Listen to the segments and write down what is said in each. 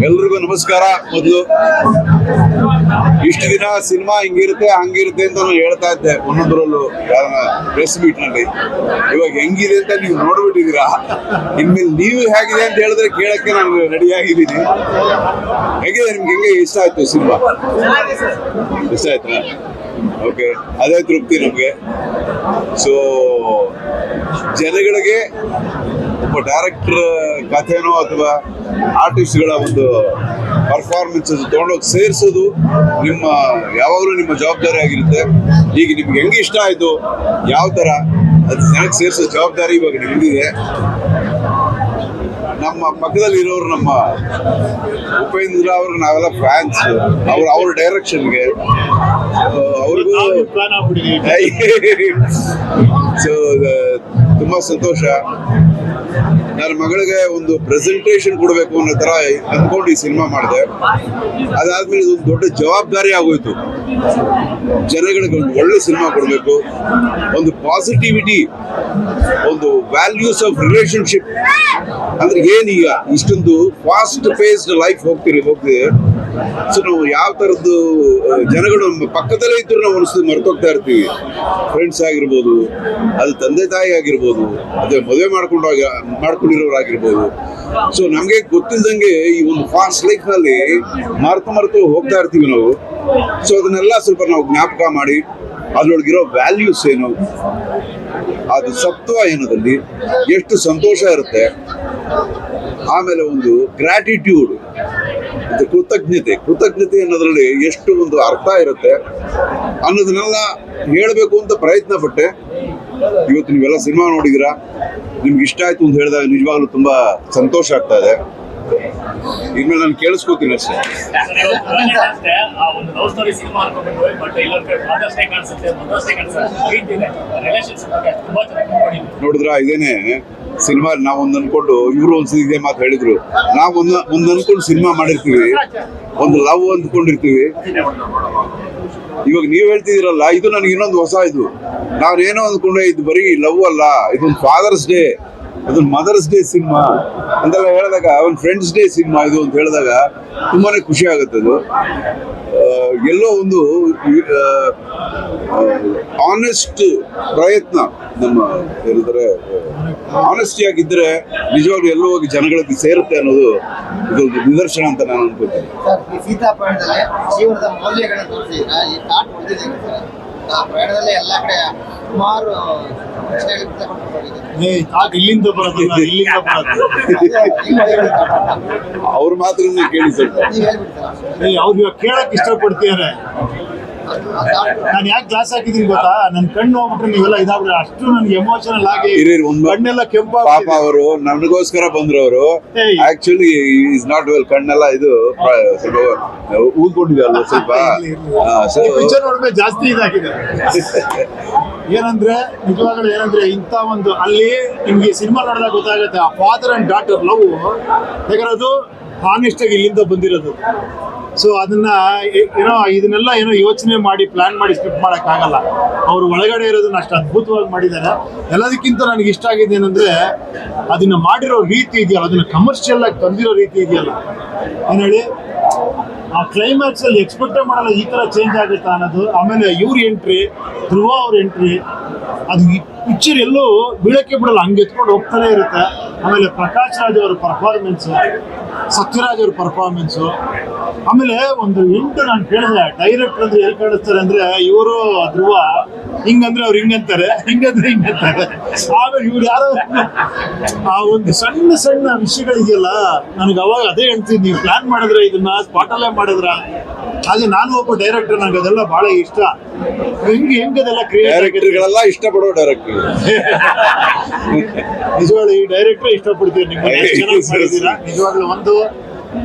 ಎಲ್ರಿಗೂ ನಮಸ್ಕಾರ. ಮೊದಲು ಇಷ್ಟು ದಿನ ಸಿನಿಮಾ ಹಿಂಗಿರುತ್ತೆ ಹಂಗಿರುತ್ತೆ ಅಂತ ನಾನು ಹೇಳ್ತಾ ಇದ್ದೆ ಒಂದೊಂದರಲ್ಲೂ ಪ್ರೆಸ್ ಮೀಟ್ ನಲ್ಲಿ. ಇವಾಗ ಹೆಂಗಿದೆ ಅಂತ ನೀವು ನೋಡ್ಬಿಟ್ಟಿದ್ದೀರಾ. ಇನ್ಮೇಲೆ ನೀವು ಹೇಗಿದೆ ಅಂತ ಹೇಳಿದ್ರೆ ಕೇಳಕ್ಕೆ ನಾನು ರೆಡಿ ಆಗಿದ್ದೀನಿ. ಹೇಗಿದೆ ನಿಮ್ಗೆ? ಹೆಂಗೆ ಇಷ್ಟ ಆಯ್ತು ಸಿನಿಮಾ? ಇಷ್ಟ ಆಯ್ತಾ? ಓಕೆ, ಅದೇ ತೃಪ್ತಿ ನಮ್ಗೆ. ಸೊ ಜನಗಳಿಗೆ ಒಬ್ಬ ಡೈರೆಕ್ಟರ್ ಕಥೆನೋ ಅಥವಾ ಆರ್ಟಿಸ್ಟ್ಗಳ ಒಂದು ಪರ್ಫಾರ್ಮೆನ್ಸ್ ತಗೊಂಡೋಗಿ ಸೇರಿಸೋದು ಯಾವಾಗಲೂ ನಿಮ್ಮ ಜವಾಬ್ದಾರಿ ಆಗಿರುತ್ತೆ. ಈಗ ನಿಮ್ಗೆ ಹೆಂಗೆ ಇಷ್ಟ ಆಯ್ತು, ಯಾವ ತರ ಅದು ಜನಕ್ಕೆ ಸೇರಿಸೋ ಜವಾಬ್ದಾರಿ ಇವಾಗ ನಿಮ್ದಿದೆ. ನಮ್ಮ ಪಕ್ಕದಲ್ಲಿ ಇರೋರು ನಮ್ಮ ಉಪೇಂದ್ರ ಅವ್ರಿಗೆ ನಾವೆಲ್ಲ ಫ್ಯಾನ್ಸ್. ಅವ್ರ ಡೈರೆಕ್ಷನ್ಗೆ ಅವ್ರಿಗೂ ಸೊ ತುಂಬಾ ಸಂತೋಷ. ನನ್ನ ಮಗಳಿಗೆ ಒಂದು ಪ್ರೆಸೆಂಟೇಷನ್ ಕೊಡಬೇಕು ಅನ್ನೋ ತರ ಅಂದ್ಕೊಂಡು ಈ ಸಿನಿಮಾ ಮಾಡಿದೆ. ಅದಾದ್ಮೇಲೆ ಇದೊಂದು ದೊಡ್ಡ ಜವಾಬ್ದಾರಿ ಆಗೋಯ್ತು. ಜನಗಳಿಗೆ ಒಂದು ಒಳ್ಳೆ ಸಿನಿಮಾ ಕೊಡಬೇಕು, ಒಂದು ಪಾಸಿಟಿವಿಟಿ, ಒಂದು ವ್ಯಾಲ್ಯೂಸ್ ಆಫ್ ರಿಲೇಶನ್ಶಿಪ್. ಅಂದ್ರೆ ಏನೀಗ ಇಷ್ಟೊಂದು ಫಾಸ್ಟ್ ಪೇಸ್ಡ್ ಲೈಫ್ ಹೋಗ್ತಿದೆ. ಸೊ ನಾವು ಯಾವ ತರದ್ದು ಜನಗಳು ನಮ್ಮ ಪಕ್ಕದಲ್ಲೇ ಇದ್ರು ನಾವು ಅನಿಸ್ತದೆ ಮರ್ತೋಗ್ತಾ ಇರ್ತೀವಿ. ಫ್ರೆಂಡ್ಸ್ ಆಗಿರ್ಬೋದು, ಅದು ತಂದೆ ತಾಯಿ ಆಗಿರ್ಬೋದು, ಅದೇ ಮದುವೆ ಮಾಡ್ಕೊಂಡಿರೋರಾಗಿರ್ಬೋದು. ಸೊ ನಮ್ಗೆ ಗೊತ್ತಿಲ್ದಂಗೆ ಈ ಒಂದು ಫಾಸ್ಟ್ ಲೈಫ್ ನಲ್ಲಿ ಮರೆತು ಹೋಗ್ತಾ ಇರ್ತೀವಿ ನಾವು. ಸೊ ಅದನ್ನೆಲ್ಲ ಸ್ವಲ್ಪ ನಾವು ಜ್ಞಾಪಕ ಮಾಡಿ ಅದ್ರೊಳಗಿರೋ ವ್ಯಾಲ್ಯೂಸ್ ಏನು, ಅದು ಸತ್ವ ಏನದಲ್ಲಿ ಎಷ್ಟು ಸಂತೋಷ ಇರುತ್ತೆ, ಆಮೇಲೆ ಒಂದು ಗ್ರಾಟಿಟ್ಯೂಡ್, ಕೃತಜ್ಞತೆ ಅನ್ನೋದ್ರಲ್ಲಿ ಎಷ್ಟು ಒಂದು ಅರ್ಥ ಇರುತ್ತೆ ಅನ್ನೋದನ್ನೆಲ್ಲ ಹೇಳಬೇಕು ಅಂತ ಪ್ರಯತ್ನ ಪಟ್ಟೆ. ಇವತ್ತು ನೀವೆಲ್ಲ ಸಿನಿಮಾ ನೋಡಿದಿರಾ, ನಿಮ್ಗೆ ಇಷ್ಟ ಆಯ್ತು ಅಂತ ಹೇಳಿದಾಗ ನಿಜವಾಗ್ಲೂ ತುಂಬಾ ಸಂತೋಷ ಆಗ್ತಾ ಇದೆ. ಇನ್ಮೇಲೆ ನಾನು ಕೇಳಿಸ್ಕೋತೀನಿ ಅಷ್ಟೇ. ನೋಡಿದ್ರ, ಇದೇನೆ ಸಿನಿಮಾ ನಾವೊಂದು ಅನ್ಕೊಂಡು ಇವ್ರು ಒಂದ್ಸತಿ ಇದೇ ಮಾತು ಹೇಳಿದ್ರು. ನಾವೊಂದು ಅನ್ಕೊಂಡು ಸಿನಿಮಾ ಮಾಡಿರ್ತೀವಿ, ಒಂದು ಲವ್ ಅಂದ್ಕೊಂಡಿರ್ತೀವಿ. ಇವಾಗ ನೀವ್ ಹೇಳ್ತಿದ್ದೀರಲ್ಲ, ಇದು ನನಗೆ ಇನ್ನೊಂದು ಹೊಸ ಇದು. ನಾವೇನೋ ಅಂದ್ಕೊಂಡೆ ಇದು ಬರೀ ಲವ್ ಅಲ್ಲ, ಇದೊಂದು ಫಾದರ್ಸ್ ಡೇ, ಅದೊಂದು ಮದರ್ಸ್ ಡೇ ಸಿನಿಮಾ ಅಂತೆಲ್ಲ ಹೇಳಿದಾಗ, ಒಂದು ಫ್ರೆಂಡ್ಸ್ ಡೇ ಸಿನಿಮಾ ಇದು ಅಂತ ಹೇಳಿದಾಗ ತುಂಬಾನೇ ಖುಷಿ ಆಗುತ್ತೆ. ಅದು ಎಲ್ಲೋ ಒಂದು ಆನೆಸ್ಟ್ ಪ್ರಯತ್ನ, ನಮ್ಮ ಹೇಳಿದ್ರೆ ಆನೆಸ್ಟಿ ಆಗಿದ್ರೆ ನಿಜವಾಗ್ಲೂ ಎಲ್ಲೋ ಹೋಗಿ ಜನಗಳಿಗೆ ಸೇರುತ್ತೆ ಅನ್ನೋದು ಇದೊಂದು ನಿದರ್ಶನ ಅಂತ ನಾನು ಅನ್ಕೋತೀನಿ. ಎಲ್ಲ ಕಡೆ ಸುಮಾರು ಅವ್ರ ಮಾತ್ರ ಕೇಳಿ ಸ್ವಲ್ಪ ಅವ್ರು ಕೇಳಕ್ ಇಷ್ಟಪಡ್ತಿದ್ದಾರೆ. ನಾನು ಯಾಕೆ ಗ್ಲಾಸ್ ಹಾಕಿದೀನಿ ಗೊತ್ತಾ? ನನ್ ಕಣ್ಣು ಹೋಗ್ಬಿಟ್ರೆ ನೀವೆಲ್ಲ ಇದಾಗ್ಬಿಟ್ರೆ ಅಷ್ಟು ನನ್ಗೆ ಎಮೋಷನಲ್ ಆಗಿ ಕಣ್ಣೆಲ್ಲ ಕೆಂಪ. ಪಾಪ ಅವರು ನನಗೋಸ್ಕರ ಬಂದ್ರು. ಅವರು ಆಕ್ಚುಲಿ ಈಸ್ ನಾಟ್ ವೆಲ್. ಕಣ್ಣೆಲ್ಲ ಇದು ಸ್ವಲ್ಪ ಊದ್ಕೊಂಡಿದೆ ಅಲ್ವ ಸ್ವಲ್ಪ. ಪಿಕ್ಚರ್ ನೋಡ್ಬೇಕು ಜಾಸ್ತಿ ಇದಾಗಿದೆ. ಏನಂದ್ರೆ ನಿಜವಾಗ್ಲೂ ಏನಂದ್ರೆ ಇಂಥ ಒಂದು ಅಲ್ಲಿ ನಿಮ್ಗೆ ಸಿನಿಮಾ ನೋಡಿದಾಗ ಗೊತ್ತಾಗುತ್ತೆ ಆ ಫಾದರ್ ಅಂಡ್ ಡಾಟರ್ ಲವ್. ಯಾಕಂದ್ರೆ ಅದು ಹಾನೆಸ್ಟ್ ಆಗಿ ಇಲ್ಲಿಂದ ಬಂದಿರೋದು. ಸೊ ಅದನ್ನ ಇದನ್ನೆಲ್ಲ ಯೋಚನೆ ಮಾಡಿ ಪ್ಲಾನ್ ಮಾಡಿ ಸ್ಕ್ರಿಪ್ಟ್ ಮಾಡಕ್ ಆಗಲ್ಲ. ಅವ್ರು ಒಳಗಡೆ ಇರೋದನ್ನ ಅಷ್ಟು ಅದ್ಭುತವಾಗಿ ಮಾಡಿದ್ದಾರೆ. ಎಲ್ಲದಕ್ಕಿಂತ ನನಗೆ ಇಷ್ಟ ಆಗಿದೆ ಏನಂದ್ರೆ ಅದನ್ನ ಮಾಡಿರೋ ರೀತಿ ಇದೆಯಲ್ಲ, ಅದನ್ನ ಕಮರ್ಷಿಯಲ್ ಆಗಿ ತಂದಿರೋ ರೀತಿ ಇದೆಯಲ್ಲ. ಏನ್ ಹೇಳಿ, ಆ ಕ್ಲೈಮ್ಯಾಕ್ಸ್ ಅಲ್ಲಿ ಎಕ್ಸ್ಪೆಕ್ಟೇ ಮಾಡಲ್ಲ ಈ ತರ ಚೇಂಜ್ ಆಗುತ್ತಾ ಅನ್ನೋದು. ಆಮೇಲೆ ಇವ್ರ ಎಂಟ್ರಿ, ಧ್ರುವ ಅವ್ರ ಎಂಟ್ರಿ, ಅದು ಪಿಕ್ಚರ್ ಎಲ್ಲೂ ಬೀಳಕ್ಕೆ ಬಿಡಲ್ಲ, ಹಂಗೆ ಎತ್ಕೊಂಡು ಹೋಗ್ತಾನೆ ಇರುತ್ತೆ. ಆಮೇಲೆ ಪ್ರಕಾಶ್ ರಾಜ್ ಅವ್ರ ಪರ್ಫಾರ್ಮೆನ್ಸು, ಸತ್ಯರಾಜ್ ಅವ್ರ ಪರ್ಫಾರ್ಮೆನ್ಸು. ಆಮೇಲೆ ಒಂದು ನಾನು ಕೇಳಿದೆ, ಡೈರೆಕ್ಟರ್ ಅಂದ್ರೆ ಎಲ್ಲಿ ಕಾಣಿಸ್ತಾರೆ ಅಂದ್ರೆ ಇವರು ಧ್ರುವ ಹಿಂಗಂದ್ರೆ ಅವ್ರು ಹಿಂಗಂತಾರೆ, ಹಿಂಗಂದ್ರೆ ಹಿಂಗಂತಾರೆ. ಆಮೇಲೆ ಇವ್ರು ಯಾರೋ ಆ ಒಂದು ಸಣ್ಣ ಸಣ್ಣ ವಿಷಯಗಳಿದೆಯಲ್ಲ, ನನಗೆ ಅವಾಗ ಅದೇ ಹೇಳ್ತೀನಿ, ನೀವು ಪ್ಲಾನ್ ಮಾಡಿದ್ರೆ ಇದನ್ನ ಸ್ಪಾಟಲ್ಲೇ ಮಾಡಿದ್ರ. ಹಾಗೆ ನಾನು ಒಬ್ಬ ಡೈರೆಕ್ಟರ್, ನನಗೆ ಅದೆಲ್ಲ ಬಹಳ ಇಷ್ಟ. ಹೆಂಗದೆಲ್ಲ ಡೈರೆಕ್ಟರ್ಗಳೆಲ್ಲ ಇಷ್ಟಪಡೋ ಡೈರೆಕ್ಟರ್. ನಿಜವಾಗ್ಲೂ ಈ ಡೈರೆಕ್ಟರ್ ಇಷ್ಟಪಡ್ತೀವಿ. ನಿಮ್ಗೆ ಚೆನ್ನಾಗಿ ಮಾಡಿದ್ದೀರಾ ನಿಜವಾಗ್ಲೂ. ಒಂದು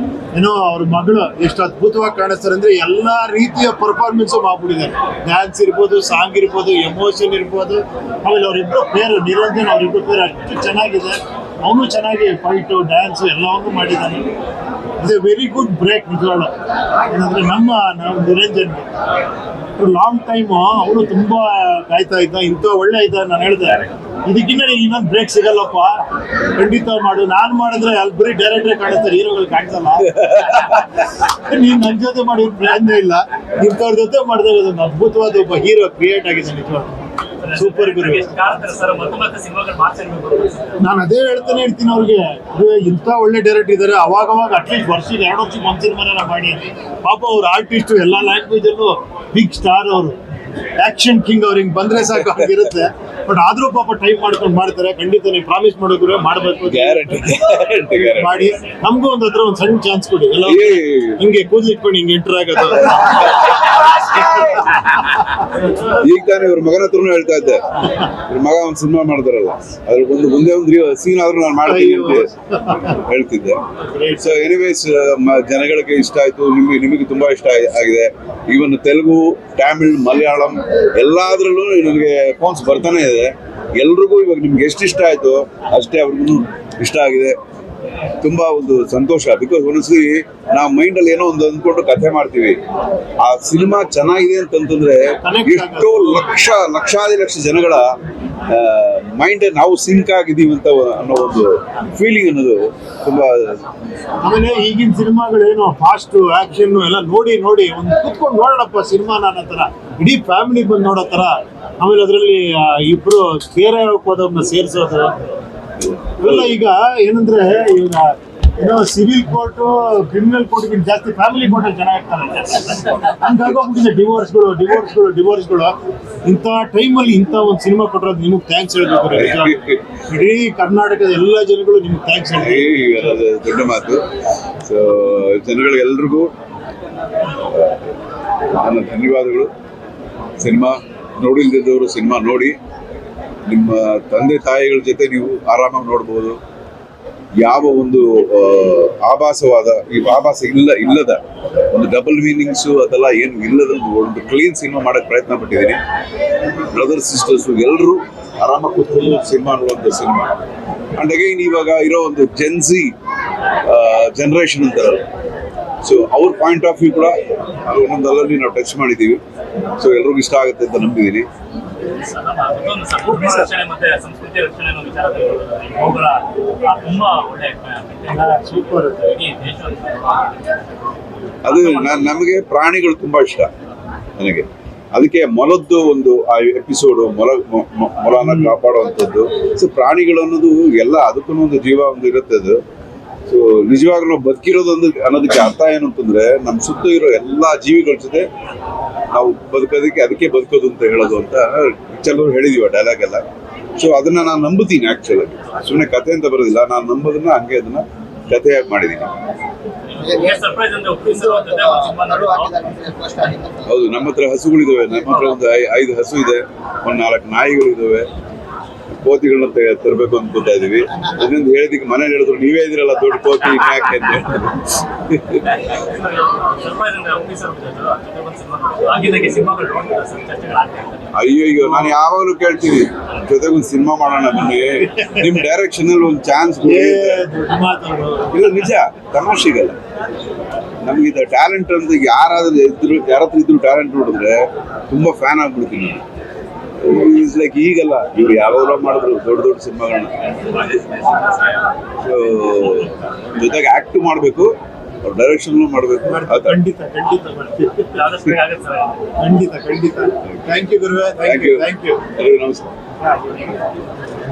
ಅವ್ರ ಮಗಳು ಎಷ್ಟು ಅದ್ಭುತವಾಗಿ ಕಾಣಿಸ್ತಾರೆ ಅಂದ್ರೆ ಎಲ್ಲಾ ರೀತಿಯ ಪರ್ಫಾರ್ಮೆನ್ಸ್ ಮಾಡ್ಬಿಟ್ಟಿದ್ದಾರೆ. ಡ್ಯಾನ್ಸ್ ಇರ್ಬೋದು, ಸಾಂಗ್ ಇರ್ಬೋದು, ಎಮೋಷನ್ ಇರ್ಬೋದು. ಆಮೇಲೆ ಅವರಿಬ್ರು ಪೇರು ನಿರಂಜನ್, ಅವರಿಬ್ರು ಪೇರು ಅಷ್ಟು ಚೆನ್ನಾಗಿದೆ. ಅವನು ಚೆನ್ನಾಗಿ ಫೈಟು, ಡ್ಯಾನ್ಸು ಎಲ್ಲವನ್ನೂ ಮಾಡಿದ್ದಾನೆ. It's a very good break ನಿಜವಾಗ್ಲು. ಏನಂದ್ರೆ ನಮ್ಮ ನಿರಂಜನ್ಗೆ ಲಾಂಗ್ ಟೈಮ್ ಅವನು ತುಂಬಾ ಕಾಯ್ತಾ ಇದ್ದ, ಇಂಥ ಒಳ್ಳೆ ಇದ್ದ. ನಾನು ಹೇಳಿದೆ ಇದಕ್ಕಿಂತ ನೀನು ಇನ್ನೊಂದು ಬ್ರೇಕ್ ಸಿಗಲ್ಲಪ್ಪ, ಖಂಡಿತ ಮಾಡು. ನಾನು ಮಾಡಿದ್ರೆ ಅಲ್ಲಿ ಬರೀ ಡೈರೆಕ್ಟ್ರೇ ಕಾಣಿಸ್ತಾರೆ, ಹೀರೋಗಳು ಕಾಣಿಸಲ್ಲ. ನೀನ್ ನನ್ನ ಜೊತೆ ಮಾಡಿ ಪ್ರಯತ್ನ ಇಲ್ಲ, ಇಂಥವ್ರ ಜೊತೆ ಮಾಡಿದಾಗ ಅದೊಂದು ಅದ್ಭುತವಾದ ಒಬ್ಬ ಹೀರೋ ಕ್ರಿಯೇಟ್ ಆಗಿದೆ ನಿಜವಾಗ್ಲು. ಸೂಪರ್ ಗುರು. ನಾನು ಅದೇ ಹೇಳ್ತಾನೆ ಇರ್ತೀನಿ ಅವ್ರಿಗೆ, ಇಂಥ ಒಳ್ಳೆ ಡೈರೆಕ್ಟರ್ ಇದ್ದಾರೆ, ಅವಾಗವಾಗ ಅಟ್ಲೀಸ್ಟ್ ವರ್ಷಕ್ಕೆ 2 ವರ್ಷಕ್ಕೆ ಒಂದು ಸಿನಿಮಾನ ಮಾಡಿ. ಪಾಪ ಅವ್ರು ಆರ್ಟಿಸ್ಟ್, ಎಲ್ಲ ಲ್ಯಾಂಗ್ವೇಜ್ ಅಲ್ಲೂ ಬಿಗ್ ಸ್ಟಾರ್ ಅವರು, ಆಕ್ಷನ್ ಕಿಂಗ್. ಅವ್ರು ಹಿಂಗ್ ಬಂದ್ರೆ ಸಾಕು ಆಗಿರುತ್ತೆ. ಬಟ್ ಆದ್ರೂ ಪಾಪ ಟೈಪ್ ಮಾಡ್ಕೊಂಡು ಮಾಡ್ತಾರೆ. ಖಂಡಿತ ನೀವು ಪ್ರಾಮಿಸ್ ಮಾಡೋದ್ರೆ ಮಾಡ್ಬೇಕು, ಗ್ಯಾರಂಟಿ ಮಾಡಿ. ನಮಗೂ ಒಂದು ಹತ್ರ ಒಂದು ಸಣ್ಣ ಚಾನ್ಸ್ ಕೊಡಿ. ಎಲ್ಲ ಹಿಂಗೆ ಕೂದಲಿಟ್ಕೊಂಡು ಹಿಂಗೆ ಎಂಟರ್ ಆಗೋದು. ಈಗ ತಾನೇ ಇವ್ರ ಮಗನ ಹತ್ರನೂ ಹೇಳ್ತಾ ಇದ್ದೆ, ಇವ್ರ ಮಗ ಒಂದು ಸಿನಿಮಾ ಮಾಡ್ತಾರಲ್ಲ, ಅದ್ರ ಮುಂದೆ ಒಂದು ಸೀನ್ ಆದ್ರೂ ನಾನು ಮಾಡ್ತೀನಿ ಅಂತ ಹೇಳ್ತಿದ್ದೆ. ಸೊ ಎನಿವೇಸ್, ಜನಗಳಿಗೆ ಇಷ್ಟ ಆಯ್ತು, ನಿಮಗೆ ತುಂಬಾ ಇಷ್ಟ ಆಗಿದೆ. ಈವನ್ ತೆಲುಗು, ತಮಿಳ್, ಮಲಯಾಳಂ ಎಲ್ಲಾದ್ರಲ್ಲೂ ನನಗೆ ಫೋನ್ಸ್ ಬರ್ತಾನೆ ಇದೆ. ಎಲ್ರಿಗೂ ಇವಾಗ ನಿಮ್ಗೆ ಎಷ್ಟು ಇಷ್ಟ ಆಯ್ತು ಅಷ್ಟೇ ಅವ್ರಿಗೂ ಇಷ್ಟ ಆಗಿದೆ. ತುಂಬಾ ಒಂದು ಸಂತೋಷ. ಬಿಕಾಸ್ ಒಂದ್ಸಲಿ ನಾವು ಮೈಂಡ್ ಅಲ್ಲಿ ಏನೋ ಒಂದು ಅಂದ್ಕೊಂಡು ಕಥೆ ಮಾಡ್ತೀವಿ, ಆ ಸಿನಿಮಾ ಚೆನ್ನಾಗಿದೆ ಅಂತಂತಂದ್ರೆ ಎಷ್ಟೋ ಲಕ್ಷಾದಿ ಲಕ್ಷ ಜನಗಳ ಮೈಂಡ್ ನಾವು ಸಿಂಕ್ ಆಗಿದೀವಿ ಅಂತ ಅನ್ನೋ ಒಂದು ಫೀಲಿಂಗ್ ಅನ್ನೋದು ತುಂಬಾ. ಆಮೇಲೆ ಈಗಿನ ಸಿನಿಮಾಗಳೇನು ಫಾಸ್ಟ್ ಆಕ್ಷನ್ ಎಲ್ಲ ನೋಡಿ ಒಂದು ಕುತ್ಕೊಂಡು ನೋಡೋಣಪ್ಪ ಸಿನಿಮಾ ಅನ್ನೋ ತರ, ಇಡೀ ಫ್ಯಾಮಿಲಿ ಬಂದು ನೋಡೋ ತರ. ಆಮೇಲೆ ಅದರಲ್ಲಿ ಇಬ್ರು ಬೇರೆ ಹೋದವ್ರನ್ನ ಸೇರಿಸೋದು ಇವೆಲ್ಲ. ಈಗ ಏನಂದ್ರೆ ಈಗ ಏನೋ ಸಿವಿಲ್ ಕೋರ್ಟ್, ಕ್ರಿಮಿನಲ್ ಕೋರ್ಟ್ಗಿಂತ ಜಾಸ್ತಿ ಫ್ಯಾಮಿಲಿ ಕೋರ್ಟ್ ಅಲ್ಲಿ ಚೆನ್ನಾಗಿರ್ತಾರೆ. ಹಂಗಾಗೋಗ್ಬಿಟ್ಟಿದೆ ಡಿವೋರ್ಸ್ಗಳು. ಇಂಥ ಟೈಮಲ್ಲಿ ಇಂಥ ಒಂದು ಸಿನಿಮಾ ಕೊಟ್ಟಿರೋದು ನಿಮಗೆ ಥ್ಯಾಂಕ್ಸ್ ಹೇಳ್ಬೇಕು. ಇಡೀ ಕರ್ನಾಟಕದ ಎಲ್ಲ ಜನಗಳು ನಿಮ್ಗೆ ಥ್ಯಾಂಕ್ಸ್ ಹೇಳ್ಬೇಕು. ದೊಡ್ಡ ಮಾತು. ಸೊ ಜನಗಳಿಗೆಲ್ರಿಗೂ ನನ್ನ ಧನ್ಯವಾದಗಳು. ಸಿನಿಮಾ ನೋಡಿಲ್ದಿದ್ದವರು ಸಿನಿಮಾ ನೋಡಿ, ನಿಮ್ಮ ತಂದೆ ತಾಯಿಗಳ ಜೊತೆ ನೀವು ಆರಾಮಾಗಿ ನೋಡ್ಬೋದು. ಯಾವ ಒಂದು ಆಭಾಸವಾದ ಇಲ್ಲದ ಒಂದು ಡಬಲ್ ಮೀನಿಂಗ್ಸು ಅದೆಲ್ಲ ಏನು ಇಲ್ಲದ ಒಂದು ಕ್ಲೀನ್ ಸಿನಿಮಾ ಮಾಡಕ್ಕೆ ಪ್ರಯತ್ನ ಪಟ್ಟಿದ್ದೀನಿ. ಬ್ರದರ್ಸ್ ಸಿಸ್ಟರ್ಸು ಎಲ್ಲರೂ ಆರಾಮಾಗಿ ಕೂತ್ಕೊಂಡು ಸಿನಿಮಾ ನೋಡುವಂಥ ಸಿನಿಮಾ. ಅಂಡ್ ಅಗೈನ್ ಇವಾಗ ಇರೋ ಒಂದು ಜೆನ್ಸಿ ಜನ್ರೇಷನ್ ಅಂತಾರಲ್ಲ, ಸೊ ಅವ್ರ ಪಾಯಿಂಟ್ ಆಫ್ ವ್ಯೂ ಕೂಡ ಒಂದೊಂದಲ್ಲಲ್ಲಿ ನಾವು ಟಚ್ ಮಾಡಿದ್ದೀವಿ. ಸೊ ಎಲ್ರಿಗೂ ಇಷ್ಟ ಆಗುತ್ತೆ ಅಂತ ನಂಬಿದ್ದೀನಿ. ಸಂಸ್ಕೃತಿ ರಕ್ಷಣೆ ಸೂಪರ್. ಅದು ನಮಗೆ ಪ್ರಾಣಿಗಳು ತುಂಬಾ ಇಷ್ಟ ನನಗೆ. ಅದಕ್ಕೆ ಮೊಲದ್ದು ಒಂದು ಆ ಎಪಿಸೋಡು, ಮೊಲನ ಕಾಪಾಡುವಂಥದ್ದು. ಸೊ ಪ್ರಾಣಿಗಳು ಅನ್ನೋದು ಎಲ್ಲ ಅದಕ್ಕೂ ಒಂದು ಜೀವ ಒಂದು ಇರುತ್ತೆ. ಅದು ಸೊ ನಿಜವಾಗ್ಲೂ ನಾವು ಬದುಕಿರೋದೊಂದು ಅನ್ನೋದಕ್ಕೆ ಅರ್ಥ ಏನು ಅಂತಂದ್ರೆ, ನಮ್ಮ ಸುತ್ತ ಇರೋ ಎಲ್ಲಾ ಜೀವಿಗಳ ಜೊತೆ ನಾವು ಬದುಕೋದಕ್ಕೆ, ಅದಕ್ಕೆ ಬದುಕೋದು ಅಂತ ಹೇಳೋದು ಅಂತ ಕೆಲವರು ಹೇಳಿದೀವ ಡೈಲಾಗ್ ಎಲ್ಲ. ಸೊ ಅದನ್ನ ನಾನು ನಂಬುತ್ತೀನಿ. ಆಕ್ಚುಲಿ ಸುಮ್ಮನೆ ಕತೆ ಅಂತ ಬರೋದಿಲ್ಲ, ನಾನು ನಂಬೋದನ್ನ ಹಂಗೆ ಅದನ್ನ ಕಥೆಯಾಗಿ ಮಾಡಿದ್ದೀನಿ. ಹೌದು, ನಮ್ಮ ಹತ್ರ ಹಸುಗಳಿದಾವೆ. ನಮ್ಮ ಹತ್ರ ಒಂದು 5 ಹಸು ಇದೆ, ಒಂದು 4 ನಾಯಿಗಳು ಇದಾವೆ, ಕೋತಿಗಳನ್ನ ತರಬೇಕು ಅನ್ಕೋತಾ ಇದೀವಿ. ಅದರಿಂದ ಹೇಳಿದಕ್ಕೆ ಮನೇಲಿ ಹೇಳಿದ್ರು, ನೀವೇ ಇದಿರಲ್ಲ ದೊಡ್ಡ ಕೋತಿ ಯಾಕೆ ಅಂತ. ಅಯ್ಯೋ, ನಾನು ಯಾವಾಗಲೂ ಕೇಳ್ತೀನಿ, ಜೊತೆಗೊಂದು ಸಿನಿಮಾ ಮಾಡೋಣ ಬನ್ನಿ, ನಿಮ್ ಡೈರೆಕ್ಷನ್ ಅಲ್ಲಿ ಒಂದು ಚಾನ್ಸ್. ಇಲ್ಲ, ನಿಜ, ತಮಾಷೆಗಲ್ಲ. ನಮ್ಗೆ ಟ್ಯಾಲೆಂಟ್ ಅಂತ ಯಾರ ಹತ್ರ ಇದ್ರು ಟ್ಯಾಲೆಂಟ್ ನೋಡಿದ್ರೆ ತುಂಬಾ ಫ್ಯಾನ್ ಆಗ್ಬಿಡ್ತೀನಿ. ಈಸ್ ಲೈಕ್ ಈಗಲ್ಲ, ಇವ್ರು ಯಾವಾಗ ಮಾಡಿದ್ರು ದೊಡ್ಡ ಸಿನಿಮಾಗಳನ್ನ. ಸೊ ಜೊತೆಗೆ ಆಕ್ಟ್ ಮಾಡಬೇಕು, ಅವ್ರ ಡೈರೆಕ್ಷನ್ ಮಾಡಬೇಕು. ಖಂಡಿತ ಥ್ಯಾಂಕ್ ಯು ಗುರುವೆ. Thank you. ನಮಸ್ಕಾರ.